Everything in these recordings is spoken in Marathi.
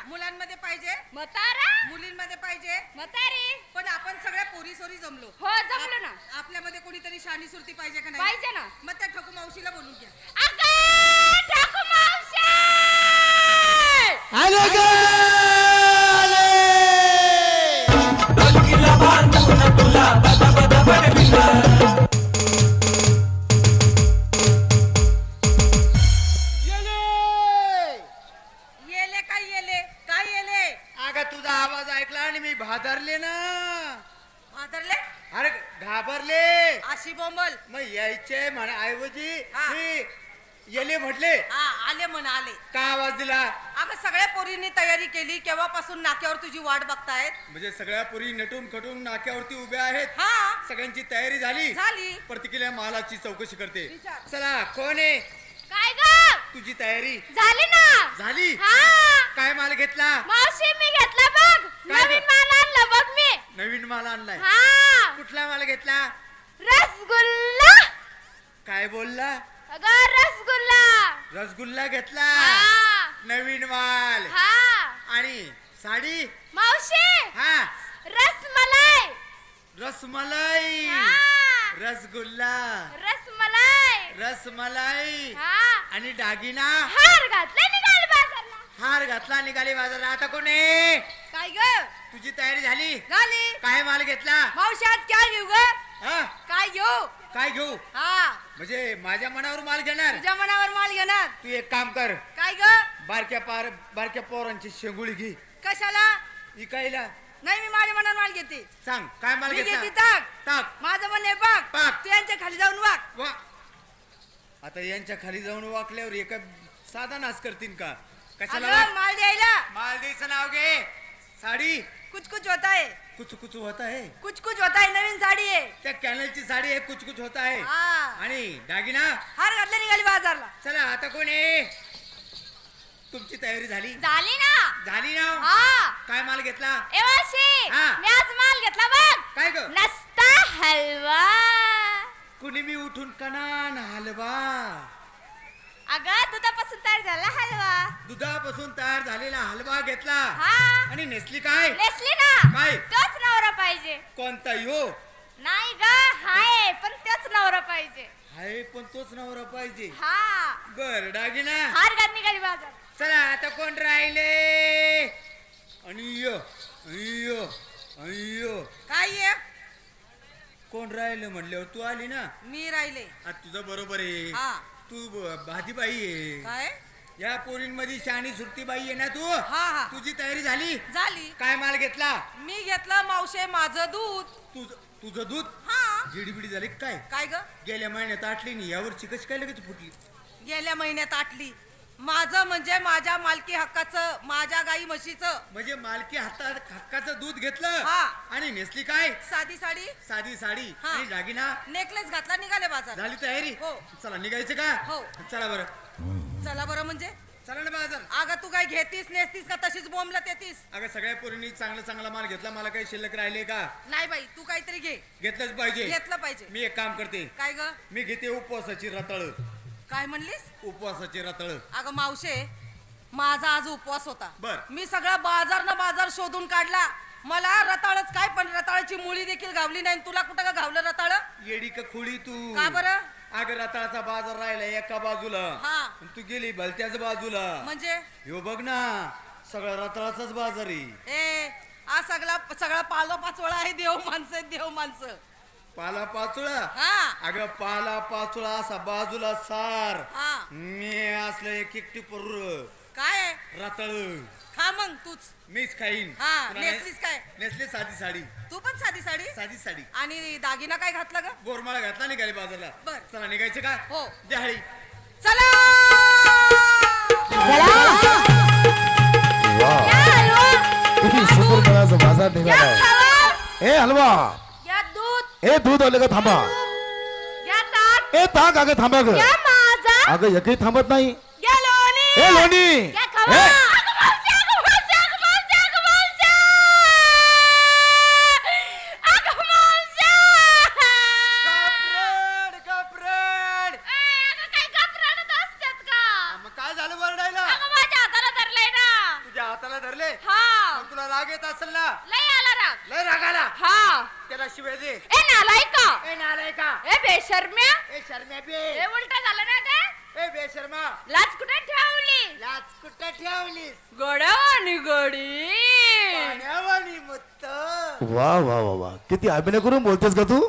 मुलांमध्ये पाहिजे म्हातारा, मुलींमध्ये पाहिजे म्हातारी. पण आपण सगळ्या पोरी सोरी जमलो. हो जमलो ना. आपल्यामध्ये कोणीतरी शानी सुरती पाहिजे का नाही? पाहिजे ना. मग त्या ठकू मावशीला बोलून घ्या. अगं ठाकू मावशी, आले ग आले ढोलकीला बांधून तुला बदा बदा बडविलं. येले काय येले अगं तुझा आवाज ऐकला आणि मी भादरले ना. भादरले अरे घाबरले. अशी बोंबल. मग यायचे म्हणा हा. मी येले म्हटले. हा आले म्हण आले. का आवाज दिला? अगं सगळ्या पोरींनी तयारी केली, केव्हापासून नाक्यावर तुझी वाट बघतायत. म्हणजे सगळ्या पुरी नटून खटून नाक्यावरती उभ्या आहेत. हा सगळ्यांची तयारी झाली. झाली. प्रत्येकीला मालाची चौकशी करते. विचार. चला कोण आहे? काय ग तुझी तयारी झाली ना? झाली? हा काय माल घेतला? मावशी मी घेतला बघ. काय नवीन ग? माल आणला बघ मी. नवीन माल आणलाय. हा कुठला माल घेतला? रसगुल्ला. काय बोलला? अगं रसगुल्ला. रसगुल्ला घेतला. हा नवीन माल. हा आणि साडी? मावशी हा रसमलाई. रसमलाई. हा रसगुल्ला. रसमलाई. रसमलाई. हा आणि दागिना? हार घातला निघाल बाजारला. हार घातला निघाली बाजारात. आता कोण आहे? काय ग तुझी तयारी झाली? झाली. काय माल घेतला? मावशी आज काय घेऊ ग? हा? काय घेऊ? काय घेऊ? हा म्हणजे माझ्या मनावर माल घेणार? तुझ्या मनावर माल घेणार. तू एक काम कर. काय ग? बारक्या पोरांची शेंगुळी घे कशाला? इकायला. नाही मी माझ्या मनावर माल घेते. सांग काय माल मी घेतला? घेते ताक. टाक. माझं म्हणणे पाक. पाक. तू यांच्या खाली जाऊन वाग. वा. आता यांच्या खाली जाऊन वाकल्यावर एका साधा नाच करतील का? कशाला अगं माल द्यायला. माल द्यायचं नाव घे. साडी कुछ कुछ होता है. कुछ कुछ होता है. कुछ कुछ होता है. नवीन साडी आहे. त्या कॅनलची साडी आहे. कुछ कुछ होता है. हा. आणि दागिना? हार घातला निघाली बाजारला. चला आता कोण आहे? तुमची तयारी झाली? झाली ना? झाली ना? हा काय माल घेतला? ए मावशी हा. मी आज माल घेतला बघ. काय ग? नसता हलवा. कुणी मी उठून कणान हलवा. अगं दुधापासून तयार झाला हलवा. दुधापासून तयार झालेला हलवा घेतला. हा आणि नेसली काय? नेसली ना. काय? तोच नवरा पाहिजे. कोणता यो? नाही ग हाय पण तोच नवरा पाहिजे. हाय पण तोच नवरा पाहिजे. हा बर दागिना? हार घात निघाली बाजार. चला आता कोण राहिले? अय्यो अय्यो अय्यो. काय आहे? कोण राहिलं म्हणल्यावर तू आली ना. मी राहिले. आता तुझं बरोबर आहे. हा तू भाजीबाई आहे. काय? या पोरींमध्ये शानी सुरतीबाई आहे ना तू. हा हा तुझी तयारी झाली? झाली. काय माल घेतला? मी घेतलं मावशे माझं दूध. तुझं दूध हा जिडीबिडी झाली काय? काय ग? गेल्या महिन्यात आटली नाही, यावरची कशी काय लगेच फुटली? गेल्या महिन्यात आटली. माझं म्हणजे माझ्या मालकी हक्काचं, माझ्या गाई म्हशीचं. म्हणजे मालकी हक्काचं दूध घेतलं. हा. आणि नेसली काय? साधी साडी. साधी साडी. हा. आणि दागिना? नेकलेस घातला निघाले बाजार. झाली तयारी? हो. चला निघायचं का? हो. चला बरं. चला बरं म्हणजे. चला ना बाजार. अगं तू काय घेतीस नेसतीस का तशीच बोंबलत येतीस? अगं सगळ्या पोरींनी चांगला माल घेतला. मला काही शिल्लक राहिले का? नाही बाई तू काहीतरी घे. घेतलंच पाहिजे. घेतलं पाहिजे. मी एक काम करते. काय ग? मी घेते उपवासाची रताळ. काय म्हणलीस? उपवासाची रताळ. अगं मावशे माझा आज उपवास होता. बर. मी सगळा बाजार शोधून काढला. मला रताळच काय पण रताळाची मुळी देखील गावली नाही. तुला कुठं का गावलं रताळ? येडी का खुळी तू? का बरं? अगं रताळाचा बाजार राहिला एका बाजूला. हा. आणि तू गेली भलत्याच बाजूला. म्हणजे ह्यो बघ ना सगळा रताळाचाच बाजार आहे. ए हा सगळा पाला पाचोळा आहे. देव माणसं देव माणसं. पाला पाचोळा? हा अगं पाला पाचोळा असा बाजूला सार. हा मी असलं एक एकटी पर काय रताळ खा मग तूच. मीच खाईन. हा, तुला नेसलीस काय? नेसली साधी साडी. तू पण साधी साडी. साधी साडी. आणि दागिना काय घातला ग? गोरमाळा घातला निघाली बाजारला. बर. चला निघायचं का? हो. द्याळी. चला या हलवा. किती सुंदर मळाचा बाजार या निघाला. खावा. ए हलवा. या दूध. ए दूध आलं का? थांबा. या ताक. ए ताक अगं थांबा ग. या माझा. अगं एकही थांबत नाही. या लोणी. ए लोणी. या खावा. ए, अगं मावशी, अगं मावशी, अगं मावशी, अगं मावशी. अगं मावशी. गपरड. अगं काय गपराणत असतात का? मग काय झालं वरडायला? अगं माझ्या हाताला धरलंय ना. तुझ्या हाताला धरले हा मग तुला राग येत असेल ना? लय आला राग. लय राग आला. हा त्याला शिवाय दे. ए नालायका. ए नालायका. ए बेशर्म्या. ए शर्म्या बे. ए उलट झालं ना का? ए बेशर्मा. लाज कुठे ठेवली? लाच कुठं ठेवलीस? गड्यावानी गडी. पाण्यावानी मुत्त. वा वा वा वा किती अभिनय करून बोलतेस का तू?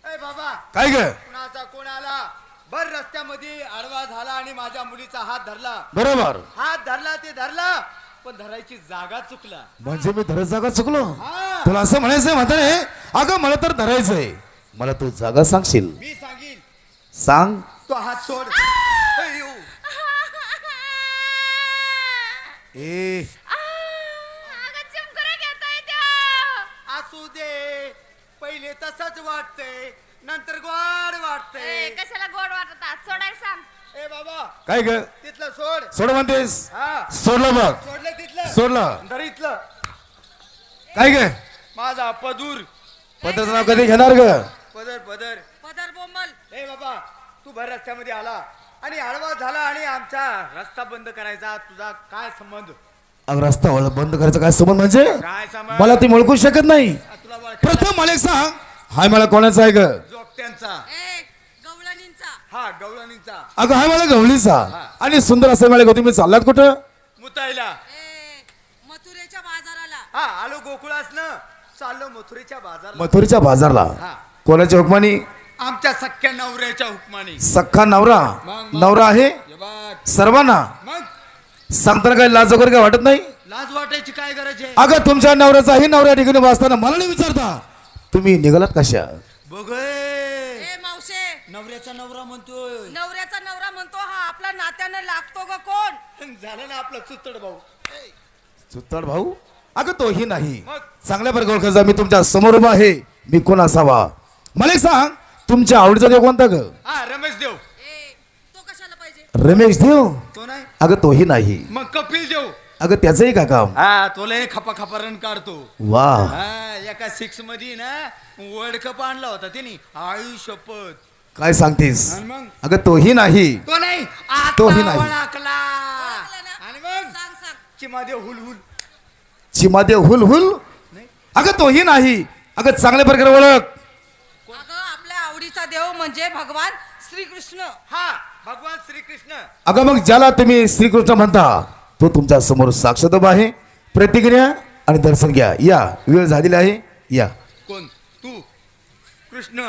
ए बाबा काय ग? कुणाचा कोण आला भर रस्त्यामध्ये आडवा झाला आणि माझ्या मुलीचा हात धरला. बरोबर. हात धरला ते धरला पण धरायची जागा चुकला. म्हणजे मी धरत जागा चुकलो? हा. तुला असं म्हणायचंय म्हातारे? अगं मला तर धरायचंय. मला तू जागा सांगशील? मी सांगीन. सांग. तो हात सोड. अय्यो. ए अगं चिमकऱ्या घेताय त्या. असू दे पहिले तसंच वाटतंय नंतर गोड वाटतंय. कशाला गोड वाटतात? सोडायला सांग. ए बाबा काय ग? तिथलं सोड. सोड म्हणतेस? हा सोडलं बघ. सोडलं तिथलं. सोडलं. धर इथलं. काय ग? माझा पदूर. पत्राचं नाव कधी घेणार ग? पदर पदर. पदर बोंबल. ए बाबा तू भर रस्त्यामध्ये आला आणि आडवा झाला आणि आमचा रस्ता बंद करायचा तुझा काय संबंध? अगं रस्ता बंद करायचा काय संबंध म्हणजे? काय संबंध? मला ती ओळखू शकत नाही. तुला ओळखायला- प्रथम मला एक सांग, हाय मला कोणाचा आहे ग? जोगत्यांचा. ए गवळणींचा. हा गवळणीचा. अगं हाय मला गवळीचा. आणि सुंदर असं मला तुम्ही चाललात कुठं? मुतायला. ए मथुरेच्या बाजाराला. हा आलो गोकुळासनं चाललो मथुरेच्या बाजारला. मथुरीच्या बाजारला. हा. कोणाच्या हुकमानी? आमच्या सख्या नवऱ्याच्या हुकमाने. सख्खा नवरा. मग. नवरा आहे हे बघ. सर्वांना. मग सांगताना काही लाज वगैरे काय वाटत नाही? लाज वाटायची काय गरज आहे? अगं तुमच्या नवऱ्याचाही नवऱ्या ठिकाणी वाचताना मला नाही विचारता तुम्ही निघालात कशा? बघ ए मावशे नवऱ्याचा नवरा म्हणतोय. नवऱ्याचा नवरा म्हणतो हा आपला नात्यानं लागतो ग कोण? झालं ना आपलं चुतड भाऊ. सुत्ताड भाऊ? अगं तोही नाही. मग? चांगल्या प्रकारे ओळखायचा मी तुमच्या समोर उभा आहे. मी कोण असावा? मला एक सांग, तुमच्या आवडीचा देव कोणता ग? हा रमेश देव. ए तो कशाला पाहिजे? रमेश देव? तो नाही अगं तोही नाही. मग कपिल देव. अगं त्याचंही का काम? हा तो लय खपा खपा रन काढतो. वा. हा एका 6 मध्ये ना वर्ल्ड कप आणला होता त्याने. आई शपथ. काय सांगतेस? आणि मग? अगं तोही नाही. तो नाही तोही नाही. ओळखला. ओळखलं ना? आणि मग सांग सांग. चिमादेव हुलहुल. चिमादेव हुल हुल? नाही. अगं तोही नाही. अगं चांगल्या प्रकारे ओळख. अगं आपल्या आवडीचा देव म्हणजे भगवान श्रीकृष्ण. हा भगवान श्रीकृष्ण. अगं मग ज्याला तुम्ही श्रीकृष्ण म्हणता तो तुमच्या समोर साक्षात उभा आहे. प्रतिक्रिया आणि दर्शन घ्या. या वेळ झालेली आहे. या. कोण? तू कृष्ण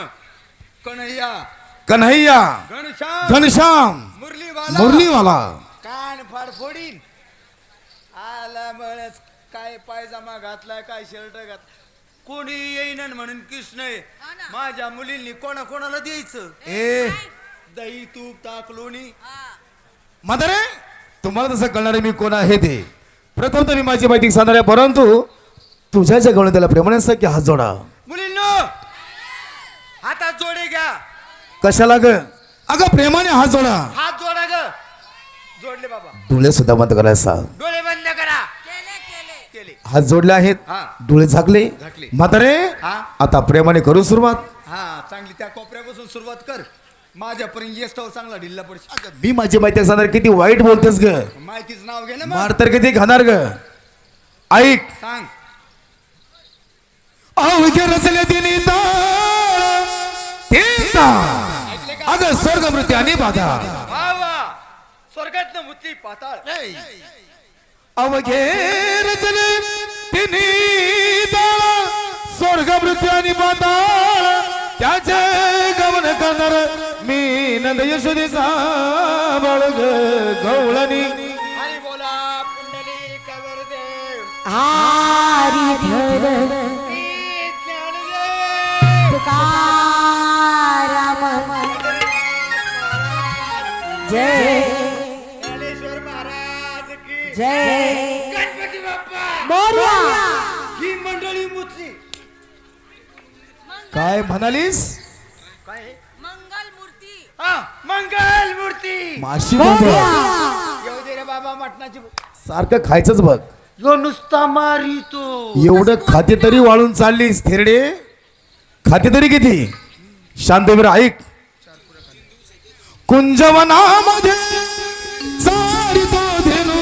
कन्हैया कन्हैया घनश्याम घनश्याम मुरलीवाला मुरलीवाला. कान फाड फोडीन. आला बळच काय पायजामा घातलाय काय शर्ट घात कोणी येईन म्हणून कृष्ण आहे. हा ना. माझ्या मुलींनी कोणाला द्यायचं? ए दही तूप ताक लोणी. हा. म्हातारे तुम्हाला तसं कळणार मी कोण आहे ते. प्रथम तर मी माझी माहिती सांगणार आहे, परंतु तुझ्या ज्या गवळण त्याला प्रेमाने की हात जोडा. मुलींनो हातात जोडे घ्या. कशाला ग? अगं प्रेमाने हात जोडा. हात जोडा ग. जोडले बाबा. डोळे सुद्धा बंद करायला सांग. डोळे बंद करा. केले केले. केले. हात जोडले आहेत. हा. डोळे झाकले. झाकले. म्हातारे हा. आता प्रेमाने करू सुरुवात. हा चांगली त्या कोपऱ्यापासून सुरुवात कर. माझ्यापर्यंत येस्टावर चांगला ढिल्ला पडशी. मी माझी माहिती सांगणार किती वाईट बोलतेस ग. माहितीच नाव घे ना मग. मार तर किती खाणार ग. ऐक. सांग. अवघ्या रचले तिने ताळ, ते ताळ. अगं स्वर्ग मृत्यू आणि बाधा. वा वा स्वर्गात मुतली पाताळ. अवघे रचले तिने ताळ, स्वर्ग मृत्यू आणि बाधा. त्याचे गमन करणार मी नंद यशोदेचा बाळग गवळणी. हरी बोला पुंडली कवरदेव. ज्ञानेश्वर महाराज की गणपती बाप्पा. ही मंडळी मुतली. काय म्हणालीस? काय मंगल मूर्ती. हा मंगल मूर्ती. माशी बोंब. येऊ दे रे बाबा मटणाची. सारखं खायचंच बघ. यो नुसता मारितो. एवढं खाते तरी वाळून चाललीस थेरडे. खाते तरी किती? शांतवीर ऐक. कुंजवनामध्ये सारी तो धेनू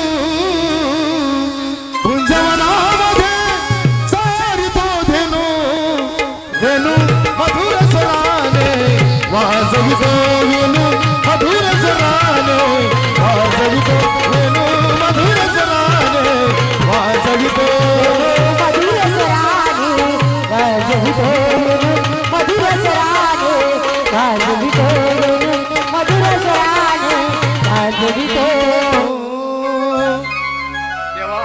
वाजवितो वेणू मधुर स्वराने वाजवितो वेणू मधुर स्वराने वाजवितो मधुर स्वराने वाजवितो मधुर स्वराने वाजवितो मधुर स्वराने वाजवितो. देवा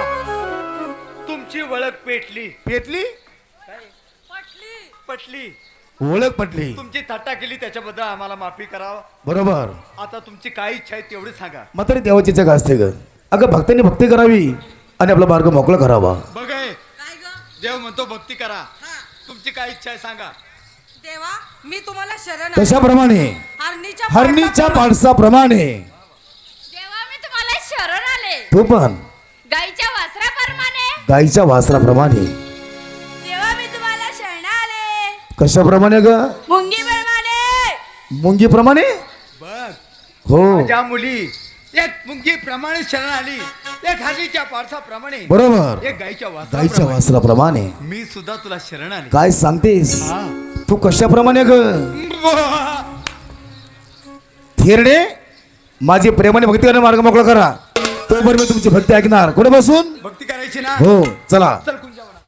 तुमची ओळख पेटली पेटली पटली. पटली ओळख पटली तुमची थट्टा केली त्याच्याबद्दल आम्हाला माफी करावं. बरोबर. आता तुमची काय इच्छा आहे तेवढी सांगा. मात्र देवाची जग असते ग. अगं भक्तांनी भक्ती करावी आणि आपला मार्ग मोकळा करावा. बघ काय ग? देव म्हणतो भक्ती करा. हा. तुमची काय इच्छा आहे सांगा. देवा मी तुम्हाला शरण आहे. तशाप्रमाणे हरणीच्या हरणीच्या पावसाप्रमाणे. पाडसाप्रमाणे देवा मी तुम्हाला शरण आले तू पण गाईच्या वासराप्रमाणे. गाईच्या वासराप्रमाणे. देवा मी तुम्हाला शरण आले कशाप्रमाणे ग? मुंगीप्रमाणे. मुंगीप्रमाणे. बघ हो ज्या मुली एक मुंगी प्रमाणे शरण आली, एक हरणीच्या पारसाप्रमाणे, बरोबर. एक गायच्या गाईच्या वासराप्रमाणे. वासराप्रमाणे. मी सुद्धा तुला शरण आले. काय सांगतेस हा. तू कशाप्रमाणे ग? थेरडे माझी प्रेमाने भक्ती करणे मार्ग मोकळा करा. तोपर्यंत मी तुमची भक्ती ऐकणार. कुठे बसून? भक्ती करायची ना. हो चला. चल